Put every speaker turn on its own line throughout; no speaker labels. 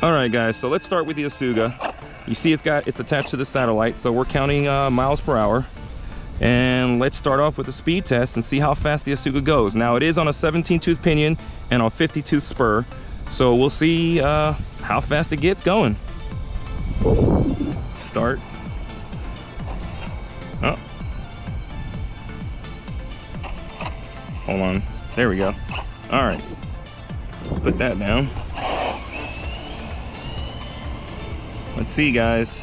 All right, guys, so let's start with the Yasuga. You see it's attached to the satellite, so we're counting miles per hour. And let's start off with the speed test and see how fast the Yasuga goes. Now, it is on a 17-tooth pinion and on 50-tooth spur, so we'll see how fast it gets going. Start. Oh. Hold on. There we go. All right. Put that down. Let's see, guys.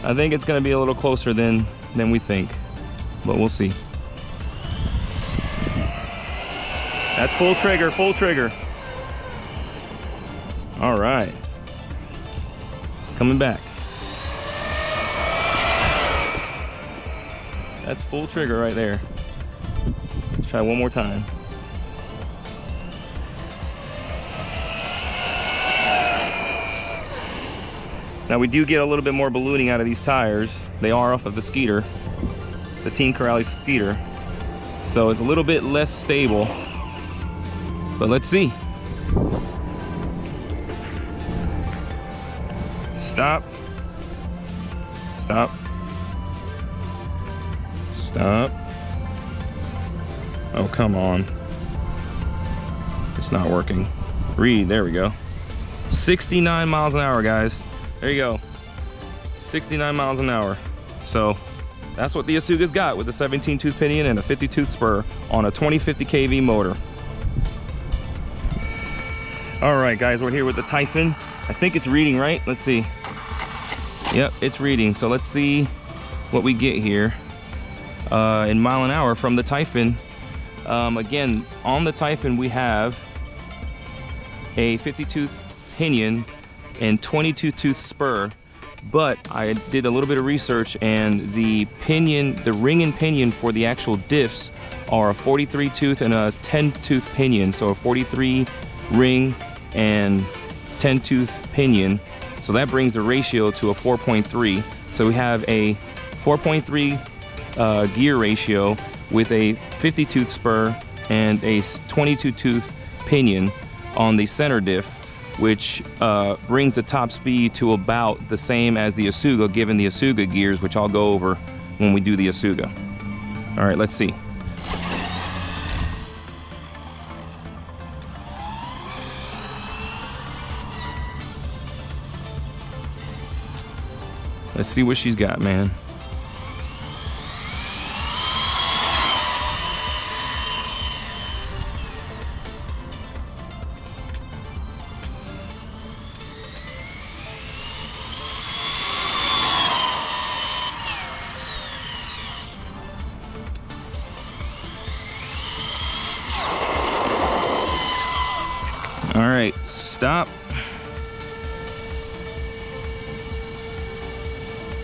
I think it's going to be a little closer than we think, but we'll see. That's full trigger, full trigger. All right. Coming back. That's full trigger right there. Let's try one more time. Now we do get a little bit more ballooning out of these tires. They are off of the Skeeter, the Team Corrales Skeeter. So it's a little bit less stable, but let's see. Stop. Stop. Stop. Oh, come on. It's not working. Read, there we go. 69 miles an hour, guys. There you go. 69 miles an hour. So that's what the Yasuga's got with a 17-tooth pinion and a 50-tooth spur on a 2050 kV motor. All right, guys, we're here with the Typhon. I think it's reading, right? Let's see. Yep, it's reading. So let's see what we get here in mile an hour from the Typhon. Again, on the Typhon, we have a 50-tooth pinion and 22-tooth spur, but I did a little bit of research, and the pinion, the ring and pinion for the actual diffs are a 43-tooth and a 10-tooth pinion, so a 43 ring and 10-tooth pinion. So that brings the ratio to a 4.3. So we have a 4.3 gear ratio with a 50-tooth spur and a 22-tooth pinion on the center diff, which brings the top speed to about the same as the Yasuga, given the Yasuga gears, which I'll go over when we do the Yasuga. All right, let's see. Let's see what she's got, man. All right, stop.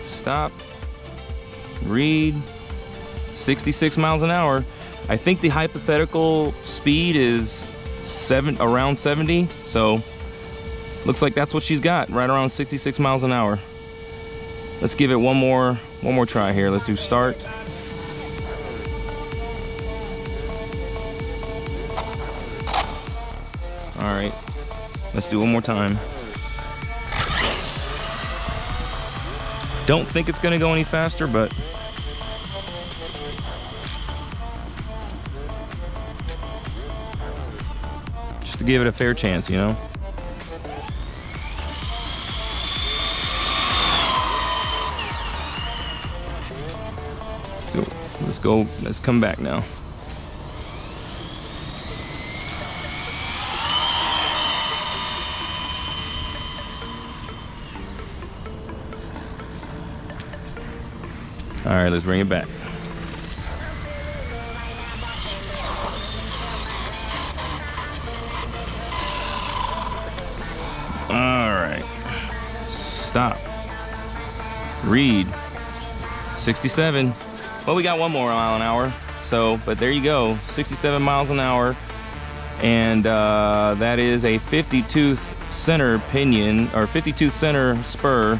Stop. Read. 66 miles an hour. I think the hypothetical speed is around 70. So looks like that's what she's got, right around 66 miles an hour. Let's give it one more try here. Let's do start. All right, let's do one more time. Don't think it's gonna go any faster, but just to give it a fair chance, you know? So let's come back now. All right, let's bring it back. All right, stop. Read. 67. Well, we got one more mile an hour. So, but there you go, 67 miles an hour. And that is a 50-tooth center pinion, or 50-tooth center spur,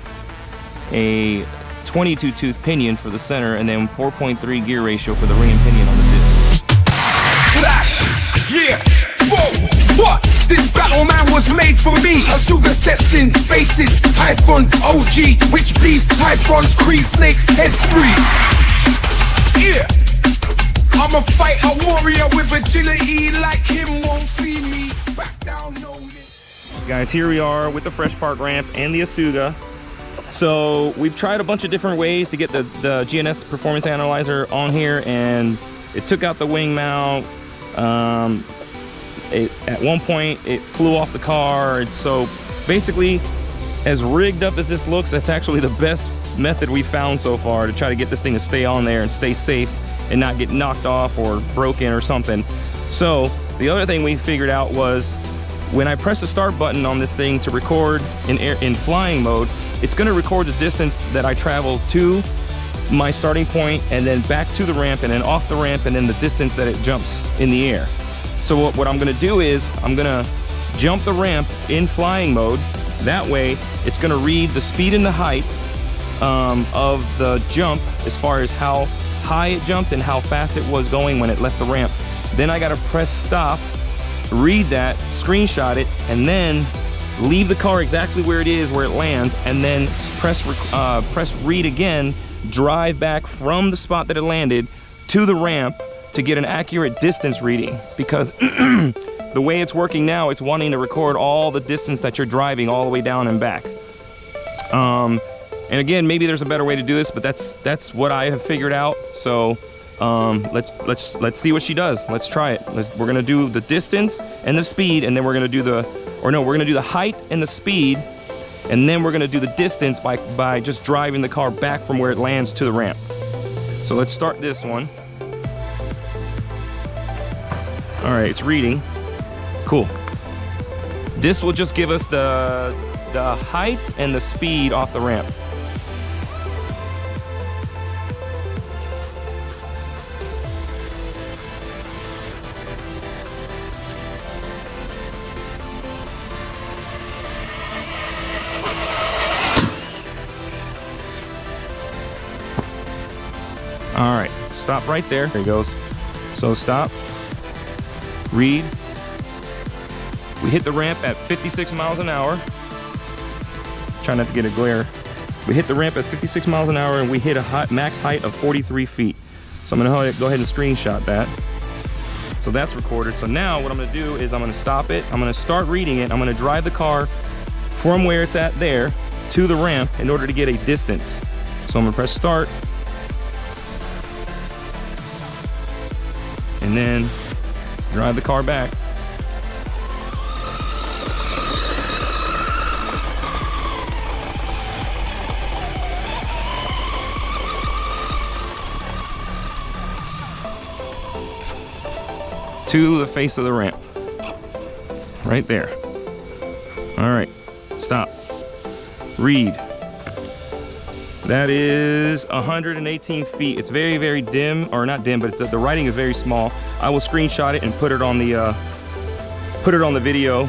a 22-tooth pinion for the center, and then 4.3 gear ratio for the ring and pinion on the disc.
Flash, yeah, whoa, what? This battle man was was made for me. Asuga steps in, faces, Typhon, OG. Which beast, Typhons, Creed, Snakes, heads free. Yeah, I'm a fighter, warrior with agility. Like him, won't see me back down, no.
Guys, here we are with the Fresh Park ramp and the Asuga. So we've tried a bunch of different ways to get the GNS Performance Analyzer on here, and it took out the wing mount. At one point it flew off the car. And so basically, as rigged up as this looks, that's actually the best method we found so far to try to get this thing to stay on there and stay safe and not get knocked off or broken or something. So the other thing we figured out was when I press the start button on this thing to record in flying mode, it's going to record the distance that I travel to my starting point and then back to the ramp and then off the ramp and then the distance that it jumps in the air. So what I'm going to do is I'm going to jump the ramp in flying mode. That way it's going to read the speed and the height of the jump as far as how high it jumped and how fast it was going when it left the ramp. Then I got to press stop, read that, screenshot it, and then leave the car exactly where it is, where it lands, and then press read again, drive back from the spot that it landed to the ramp to get an accurate distance reading, because the way it's working now, it's wanting to record all the distance that you're driving all the way down and back. And again, maybe there's a better way to do this, but that's what I have figured out. So let's see what she does. Let's try it. We're gonna do the distance and the speed, and then we're gonna do the height and the speed, and then we're gonna do the distance by just driving the car back from where it lands to the ramp. So let's start this one. All right, it's reading. Cool. This will just give us the height and the speed off the ramp. All right, stop right there. There he goes. So stop, read. We hit the ramp at 56 miles an hour. Try not to get a glare. We hit the ramp at 56 miles an hour and we hit a max height of 43 feet. So I'm gonna go ahead and screenshot that. So that's recorded. So now what I'm gonna do is I'm gonna stop it. I'm gonna start reading it. I'm gonna drive the car from where it's at there to the ramp in order to get a distance. So I'm gonna press start. And then drive the car back. To the face of the ramp. Right there. All right, stop. Read. That is 118 feet. It's very, very dim, or not dim, but the writing is very small. I will screenshot it and put it on the video.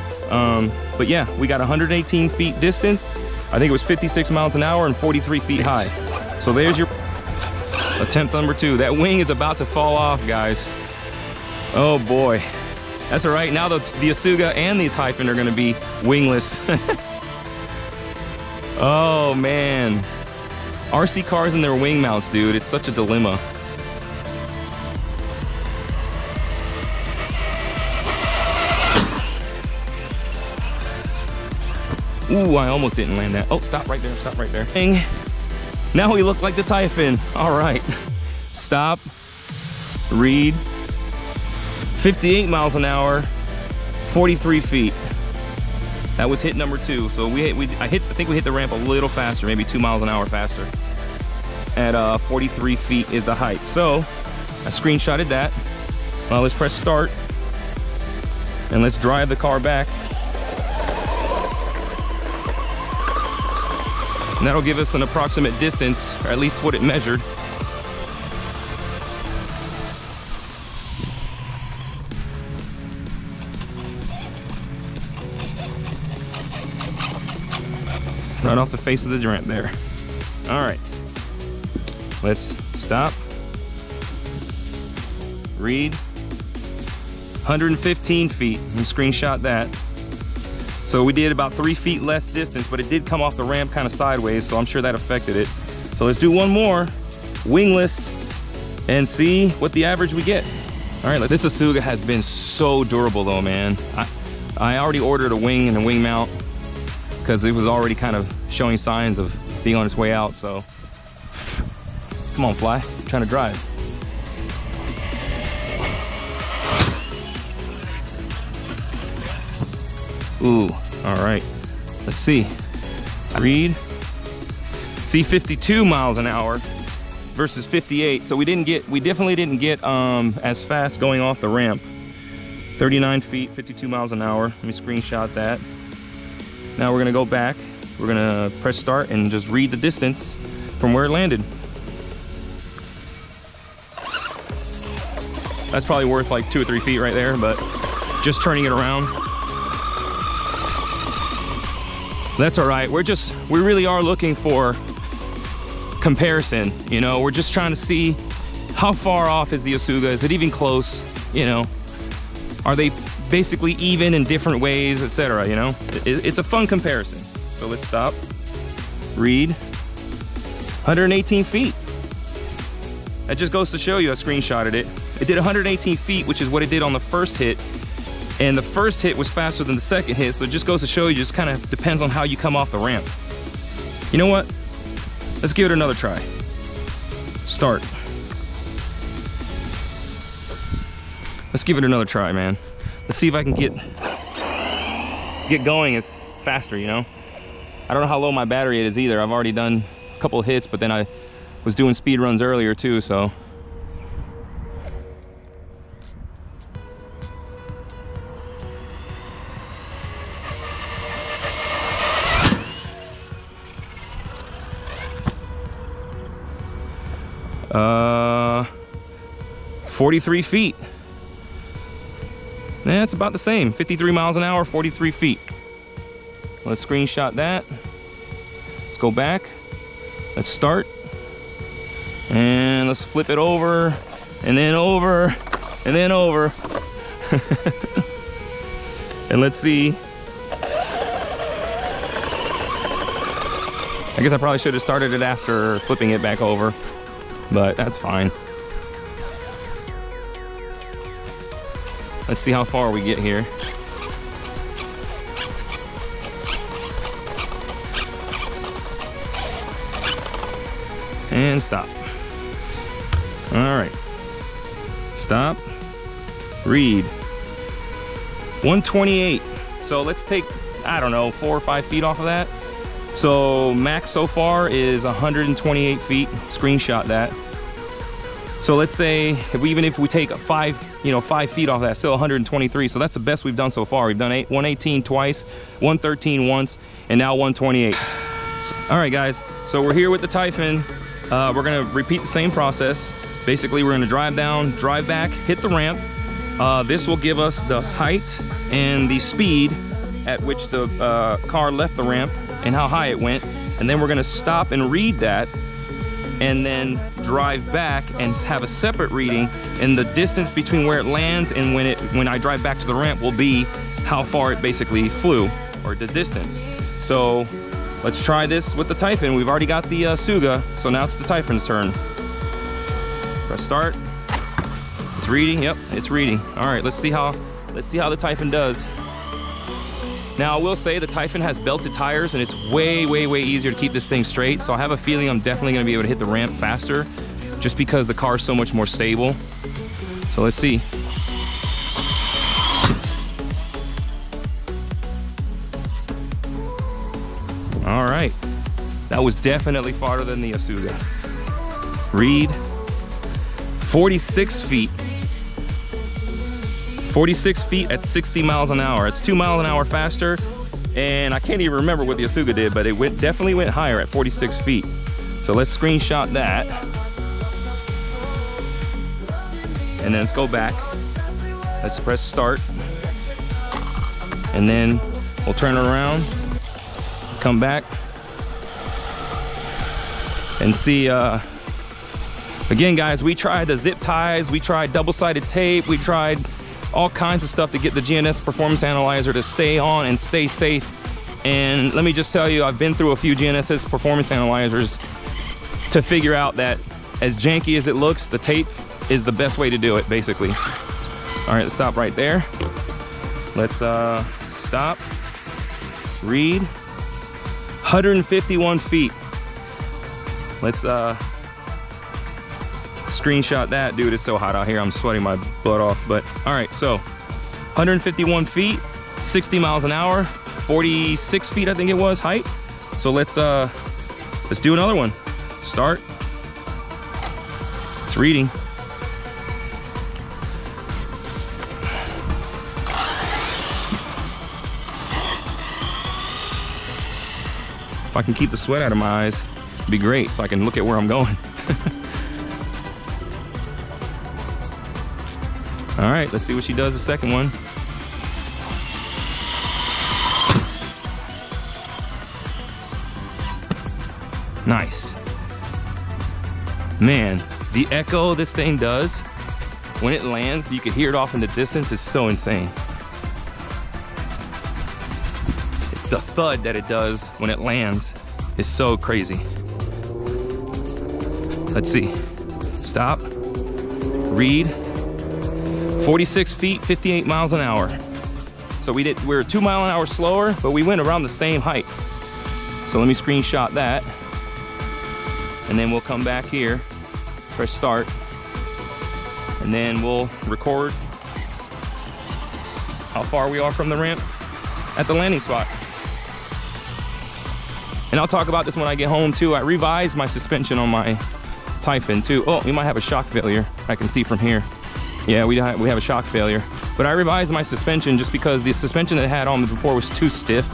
But yeah, we got 118 feet distance. I think it was 56 miles an hour and 43 feet high. So there's your attempt number 2. That wing is about to fall off, guys. Oh boy. That's all right. Now the Asuga and the Typhon are gonna be wingless. Oh man. RC cars and their wing mounts, dude. It's such a dilemma. Ooh, I almost didn't land that. Oh, stop right there, stop right there. Dang. Now we look like the Typhon. All right. Stop. Read. 58 miles an hour, 43 feet. That was hit number 2. So I think we hit the ramp a little faster, maybe 2 miles an hour faster. At 43 feet is the height. So I screenshotted that. Well, let's press start and let's drive the car back. And that'll give us an approximate distance, or at least what it measured. Right off the face of the ramp there. All right, let's stop, read. 115 feet, and screenshot that. So we did about 3 feet less distance, but it did come off the ramp kind of sideways, so I'm sure that affected it. So let's do one more, wingless, and see what the average we get. All right, this Asuga has been so durable though, man. I already ordered a wing and a wing mount because it was already kind of showing signs of being on its way out, so. Come on, fly, I'm trying to drive. Ooh, all right, let's see. Read. See, 52 miles an hour versus 58. So we definitely didn't get as fast going off the ramp. 39 feet, 52 miles an hour. Let me screenshot that. Now we're gonna go back. We're gonna press start and just read the distance from where it landed. That's probably worth like 2 or 3 feet right there, but just turning it around. That's all right. We really are looking for comparison, you know. We're just trying to see how far off is the Asuga. Is it even close, you know? Are they basically even in different ways, etc., you know? It's a fun comparison. So let's stop, read, 118 feet. That just goes to show you, I screenshotted it. It did 118 feet, which is what it did on the first hit. And the first hit was faster than the second hit, so it just goes to show you, just kind of depends on how you come off the ramp. You know what? Let's give it another try. Start. Let's give it another try, man. Let's see if I can get going as faster, you know? I don't know how low my battery is either. I've already done a couple of hits, but then I was doing speed runs earlier too, so. Uh, 43 feet. Yeah, it's about the same. 53 miles an hour, 43 feet. Let's screenshot that. Let's go back. Let's start. And let's flip it over, and then over, and then over. And let's see. I guess I probably should have started it after flipping it back over, but that's fine. Let's see how far we get here. And stop. All right. Stop. Read. 128. So let's take, I don't know, 4 or 5 feet off of that. So max so far is 128 feet. Screenshot that. So let's say even if we take 5 feet off that, still 123. So that's the best we've done so far. We've done 118 twice, 113 once, and now 128. All right, guys. So we're here with the Typhon. We're gonna repeat the same process. Basically, we're gonna drive down, drive back, hit the ramp. This will give us the height and the speed at which the car left the ramp and how high it went. And then we're gonna stop and read that, and then drive back and have a separate reading. And the distance between where it lands and when I drive back to the ramp will be how far it basically flew, or the distance. So let's try this with the Typhon. We've already got the Asuga, so now it's the Typhon's turn. Press start. It's reading. Yep, it's reading. All right, let's see how the Typhon does. Now I will say the Typhon has belted tires, and it's way, way, way easier to keep this thing straight. So I have a feeling I'm definitely going to be able to hit the ramp faster, just because the car is so much more stable. So let's see. All right, that was definitely farther than the Asuga. Read. 46 feet. 46 feet at 60 miles an hour. It's 2 miles an hour faster, and I can't even remember what the Asuga did, but it definitely went higher at 46 feet. So let's screenshot that. And then let's go back. Let's press start. And then we'll turn it around, come back, and see. Again, guys, we tried the zip ties, we tried double-sided tape, we tried all kinds of stuff to get the GNSS performance analyzer to stay on and stay safe. And let me just tell you, I've been through a few GNSS performance analyzers to figure out that as janky as it looks, the tape is the best way to do it, basically. All right, let's stop right there. Let's stop, read, 151 feet. Let's screenshot that. Dude, it's so hot out here. I'm sweating my butt off. But all right, so 151 feet, 60 miles an hour, 46 feet I think it was height. So let's do another one. Start. It's reading. If I can keep the sweat out of my eyes, it'd be great, so I can look at where I'm going. All right, let's see what she does the second one. Nice. Man, the echo this thing does when it lands, you can hear it off in the distance. It's so insane. The thud that it does when it lands is so crazy. Let's see. Stop. Read. 46 feet, 58 miles an hour. So we were 2 miles an hour slower, but we went around the same height. So let me screenshot that. And then we'll come back here, press start, and then we'll record how far we are from the ramp at the landing spot. And I'll talk about this when I get home too. I revised my suspension on my Typhon too. Oh, we might have a shock failure. I can see from here. Yeah, we have a shock failure. But I revised my suspension just because the suspension that it had on before was too stiff.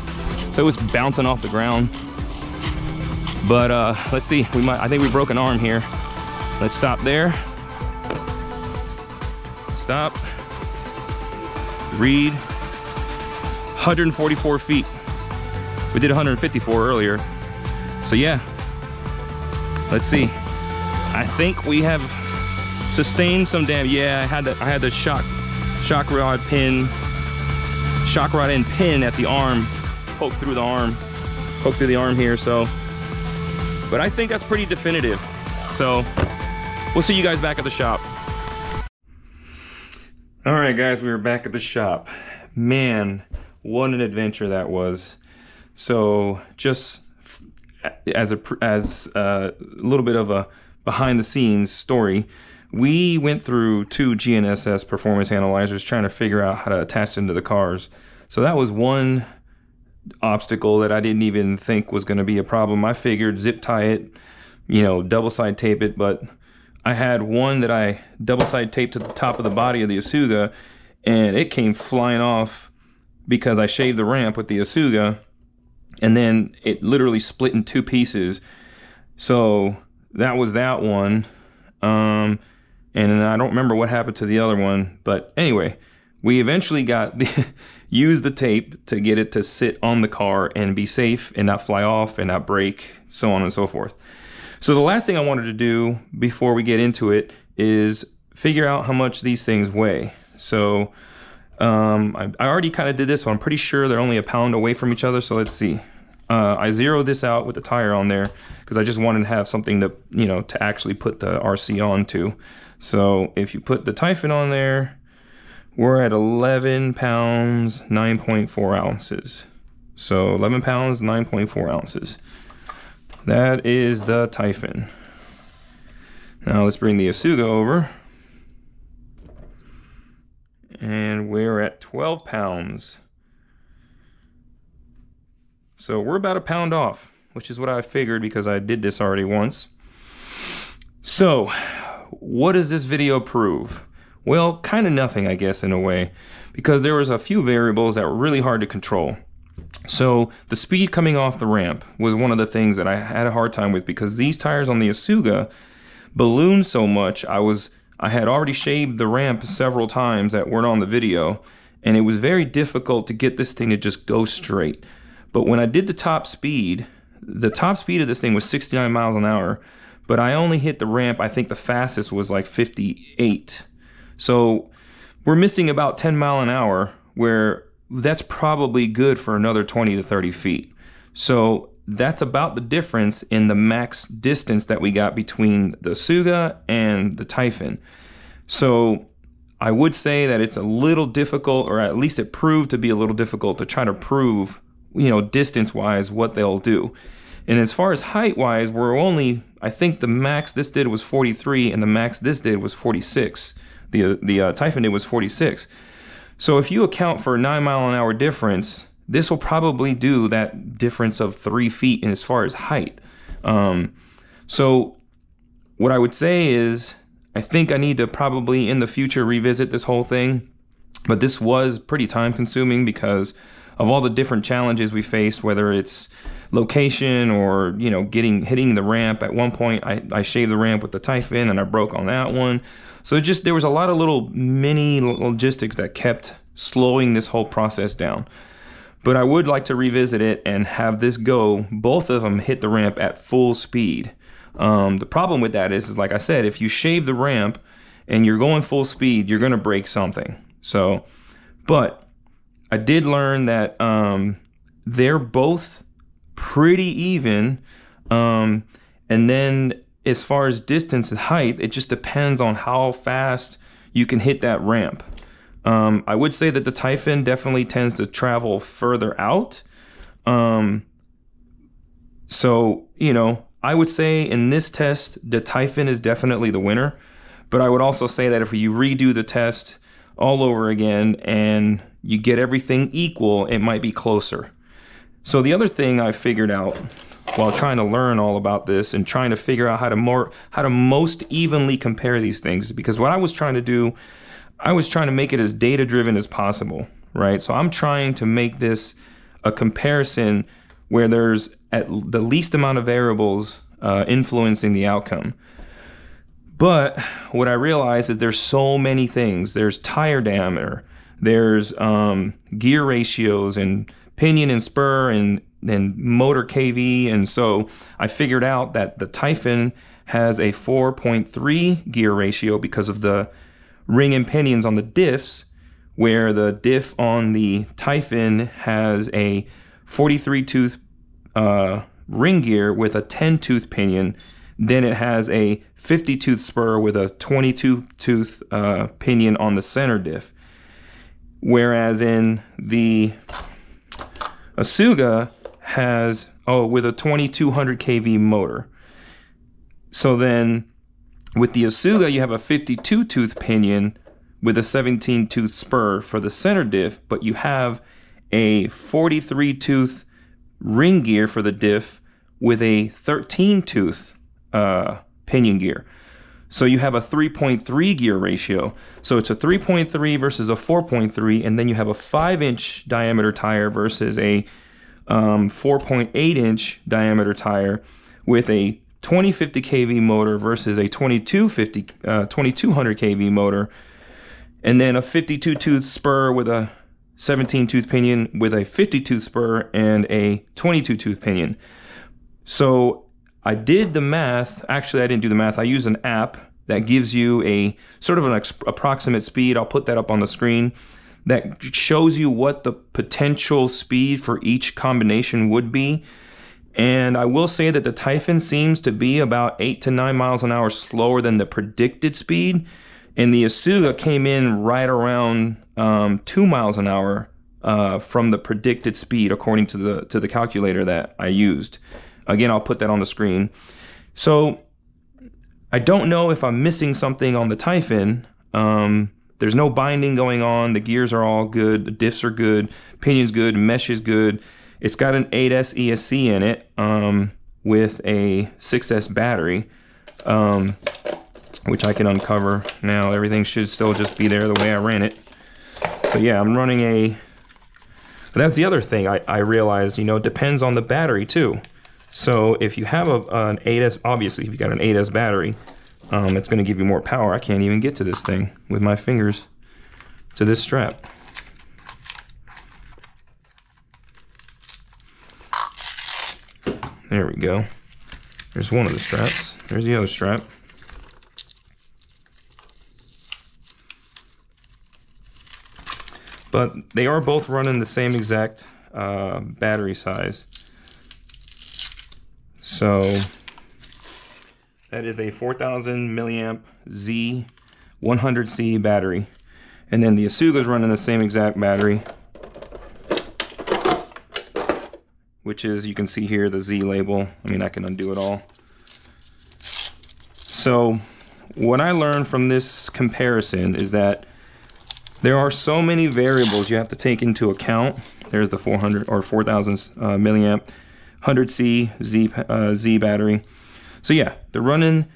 So it was bouncing off the ground. But let's see, I think we broke an arm here. Let's stop there. Stop. Read. 144 feet. We did 154 earlier. So yeah, let's see. I think we have sustained some damage. Yeah, I had the shock rod end pin at the arm, poke through the arm here. So, but I think that's pretty definitive. So we'll see you guys back at the shop. All right, guys, we were back at the shop. Man, what an adventure that was. So just as a little bit of a behind the scenes story, we went through 2 GNSS performance analyzers trying to figure out how to attach them to the cars. So that was one obstacle that I didn't even think was going to be a problem. I figured zip tie it, you know, double side tape it, but I had one that I double side taped to the top of the body of the Isuga, and it came flying off because I shaved the ramp with the Isuga, and then it literally split in 2 pieces. So that was that one. And I don't remember what happened to the other one, but anyway, we eventually used the tape to get it to sit on the car and be safe and not fly off and not break, so on and so forth. So the last thing I wanted to do before we get into it is figure out how much these things weigh. So I already kind of did this, so I'm pretty sure they're only a pound away from each other. So let's see. I zeroed this out with the tire on there because I just wanted to have something to, you know, to actually put the RC onto. So if you put the Typhon on there, we're at 11 pounds, 9.4 ounces. So 11 pounds, 9.4 ounces. That is the Typhon. Now let's bring the Isuga over. And we're at 12 pounds. So we're about a pound off, which is what I figured because I did this already once. So what does this video prove? Well, kind of nothing, I guess, in a way, because there was a few variables that were really hard to control. So the speed coming off the ramp was one of the things that I had a hard time with because these tires on the Isuga ballooned so much. I had already shaved the ramp several times that weren't on the video, and it was very difficult to get this thing to just go straight. But when I did the top speed of this thing was 69 miles an hour, but I only hit the ramp, I think the fastest was like 58. So we're missing about 10 mile an hour, where that's probably good for another 20 to 30 feet. So that's about the difference in the max distance that we got between the Asuga and the Typhon. So I would say that it's a little difficult, or at least it proved to be a little difficult to try to prove, you know, distance-wise what they'll do. And as far as height-wise, we're only, I think the max this did was 43, and the max this did was 46. The Typhon did was 46. So if you account for a 9 mile an hour difference, this will probably do that difference of 3 feet in as far as height. So what I would say is, I think I need to probably in the future revisit this whole thing, but this was pretty time consuming because of all the different challenges we faced, whether it's location or, you know, hitting the ramp. At one point I shaved the ramp with the Typhon and I broke on that one. So there was a lot of little mini logistics that kept slowing this whole process down. But I would like to revisit it and have this go, both of them hit the ramp at full speed. The problem with that is like I said, if you shave the ramp and you're going full speed, you're going to break something. So, but I did learn that they're both pretty even. And then as far as distance and height, it just depends on how fast you can hit that ramp. I would say that the Typhon definitely tends to travel further out. So, you know, I would say in this test, the Typhon is definitely the winner. But I would also say that if you redo the test all over again and you get everything equal, it might be closer. So the other thing I figured out while trying to learn all about this and trying to figure out how to most evenly compare these things, because what I was trying to do, I was trying to make it as data driven as possible, right? So I'm trying to make this a comparison where there's at the least amount of variables influencing the outcome. But what I realized is there's so many things. There's tire diameter, there's gear ratios and pinion and spur and motor KV. And so I figured out that the Typhon has a 4.3 gear ratio because of the ring and pinions on the diffs, where the diff on the Typhon has a 43 tooth ring gear with a 10 tooth pinion. Then it has a 50 tooth spur with a 22 tooth pinion on the center diff. Whereas in the Asuga has, with a 2200 kV motor. So then with the Asuga, you have a 52 tooth pinion with a 17 tooth spur for the center diff, but you have a 43 tooth ring gear for the diff with a 13 tooth pinion gear. So you have a 3.3 gear ratio. So it's a 3.3 versus a 4.3, and then you have a 5-inch diameter tire versus a 4.8-inch diameter tire with a 2050 kV motor versus a 2200 kV motor, and then a 52 tooth spur with a 17 tooth pinion with a 50 tooth spur and a 22 tooth pinion. So I did the math. Actually, I didn't do the math. I used an app that gives you a sort of an approximate speed. I'll put that up on the screen. That shows you what the potential speed for each combination would be. And I will say that the Typhon seems to be about 8 to 9 miles an hour slower than the predicted speed. And the Asuga came in right around 2 miles an hour from the predicted speed, according to the calculator that I used. Again, I'll put that on the screen. So I don't know if I'm missing something on the Typhon. There's no binding going on. The gears are all good. The diffs are good. Pinion's good. Mesh is good. It's got an 8S ESC in it with a 6S battery, which I can uncover now. Everything should still just be there the way I ran it. So yeah, I'm running but that's the other thing I realized, you know, it depends on the battery too. So if you have an 8S, obviously if you got an 8S battery, it's going to give you more power. I can't even get to this thing with my fingers to this strap. There we go. There's one of the straps. There's the other strap. but they are both running the same exact battery size. So that is a 4000 milliamp Z100C battery. And then the Asuga is running the same exact battery, which is, you can see here, the Z label. I mean, I can undo it all. So what I learned from this comparison is that there are so many variables you have to take into account. There's the 400 or 4000 milliamp 100C Z battery. So yeah, they're running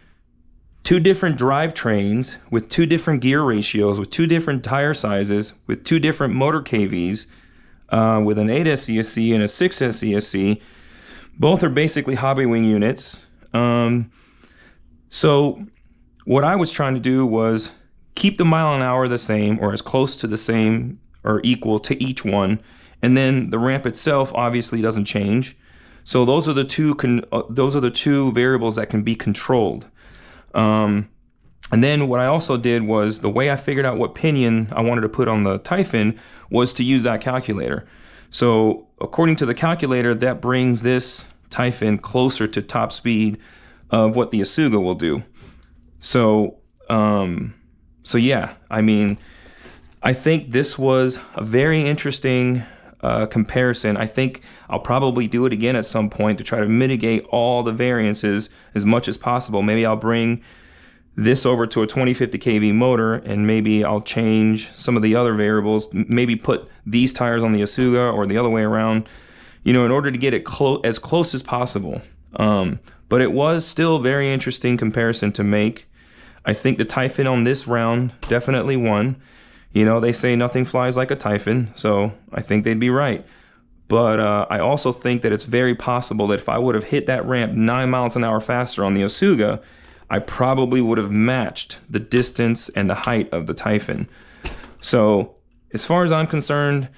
two different drivetrains with two different gear ratios, with two different tire sizes, with two different motor KVs, with an 8 SCSC and a 6 SCSC. Both are basically Hobbywing units. So what I was trying to do was keep the mile an hour the same, or as close to the same or equal to each one, and then the ramp itself obviously doesn't change. So those are the two variables that can be controlled. And then what I also did was, the way I figured out what pinion I wanted to put on the Typhon was to use that calculator. So according to the calculator, that brings this Typhon closer to top speed of what the Asuga will do. So yeah, I mean, I think this was a very interesting comparison. I think I'll probably do it again at some point to try to mitigate all the variances as much as possible. Maybe I'll bring this over to a 2050 kV motor, and maybe I'll change some of the other variables, maybe put these tires on the Asuga or the other way around, you know, in order to get it as close as possible. But it was still a very interesting comparison to make. I think the Typhon on this round definitely won. You know, they say nothing flies like a Typhon, so I think they'd be right. But I also think that it's very possible that if I would have hit that ramp 9 miles an hour faster on the Asuga, I probably would have matched the distance and the height of the Typhon. So as far as I'm concerned,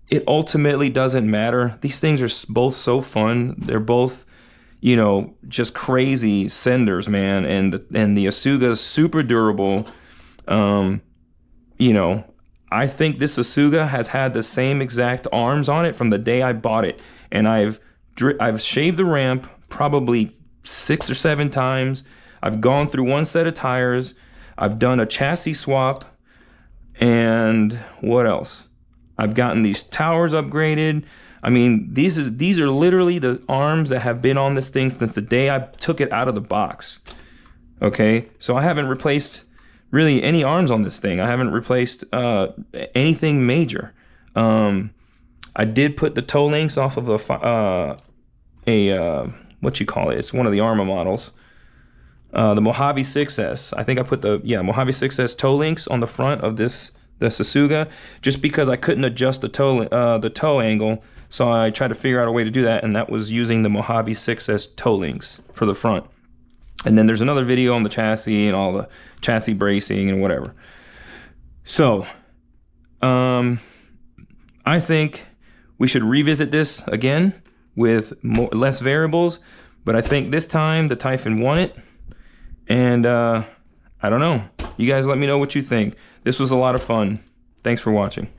it ultimately doesn't matter. These things are both so fun. They're both, you know, just crazy senders, man. And the Asuga is super durable. You know, I think this Asuga has had the same exact arms on it from the day I bought it. And I've shaved the ramp probably 6 or 7 times. I've gone through one set of tires. I've done a chassis swap. And what else? I've gotten these towers upgraded. I mean, these are literally the arms that have been on this thing since the day I took it out of the box. Okay, so I haven't replaced really any arms on this thing. I haven't replaced anything major. I did put the toe links off of what you call it? It's one of the Arrma models. The Mojave 6S. I think I put the Mojave 6S toe links on the front of the Asuga, just because I couldn't adjust the toe angle. So I tried to figure out a way to do that, and that was using the Mojave 6S toe links for the front. And then there's another video on the chassis and all the chassis bracing and whatever. So I think we should revisit this again with less variables, but I think this time the Typhon won it. And I don't know. You guys let me know what you think. This was a lot of fun. Thanks for watching.